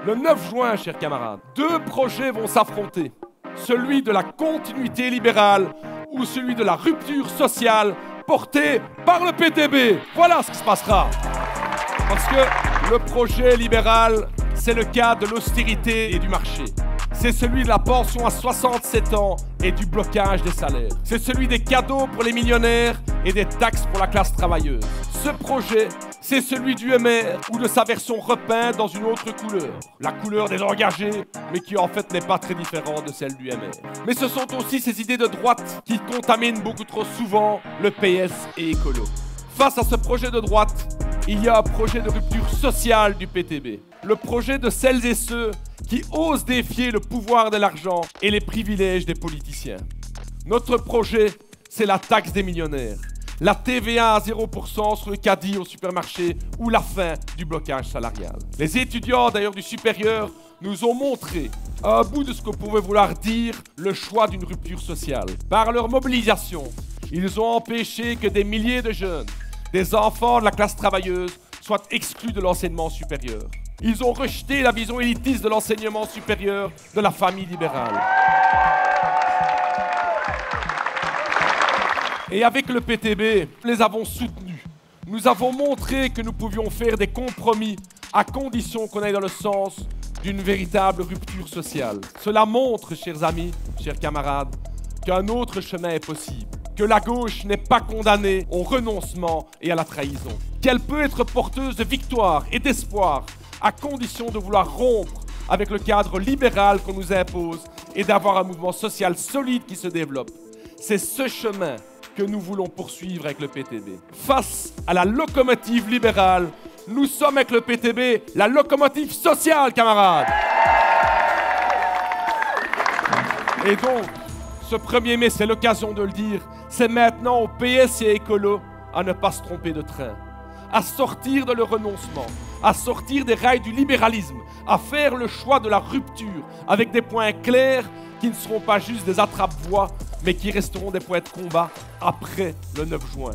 Le 9 juin, chers camarades, deux projets vont s'affronter. Celui de la continuité libérale ou celui de la rupture sociale porté par le PTB. Voilà ce qui se passera. Parce que le projet libéral, c'est le cas de l'austérité et du marché. C'est celui de la pension à 67 ans et du blocage des salaires. C'est celui des cadeaux pour les millionnaires et des taxes pour la classe travailleuse. Ce projet, c'est celui du MR ou de sa version repeinte dans une autre couleur. La couleur des engagés, mais qui en fait n'est pas très différente de celle du MR. Mais ce sont aussi ces idées de droite qui contaminent beaucoup trop souvent le PS et écolo. Face à ce projet de droite, il y a un projet de rupture sociale du PTB. Le projet de celles et ceux qui osent défier le pouvoir de l'argent et les privilèges des politiciens. Notre projet, c'est la taxe des millionnaires, la TVA à 0% sur le caddie au supermarché ou la fin du blocage salarial. Les étudiants d'ailleurs du supérieur nous ont montré, à un bout de ce que pouvait vouloir dire le choix d'une rupture sociale. Par leur mobilisation, ils ont empêché que des milliers de jeunes, des enfants de la classe travailleuse, soient exclus de l'enseignement supérieur. Ils ont rejeté la vision élitiste de l'enseignement supérieur de la famille libérale. Et avec le PTB, nous les avons soutenus. Nous avons montré que nous pouvions faire des compromis à condition qu'on aille dans le sens d'une véritable rupture sociale. Cela montre, chers amis, chers camarades, qu'un autre chemin est possible. Que la gauche n'est pas condamnée au renoncement et à la trahison. Qu'elle peut être porteuse de victoire et d'espoir à condition de vouloir rompre avec le cadre libéral qu'on nous impose et d'avoir un mouvement social solide qui se développe. C'est ce chemin que nous voulons poursuivre avec le PTB. Face à la locomotive libérale, nous sommes avec le PTB la locomotive sociale, camarades. Et donc, ce 1er mai, c'est l'occasion de le dire, c'est maintenant au PS et écolo à ne pas se tromper de train, à sortir de le renoncement, à sortir des rails du libéralisme, à faire le choix de la rupture avec des points clairs qui ne seront pas juste des attrape-voix, mais qui resteront des points de combat après le 9 juin.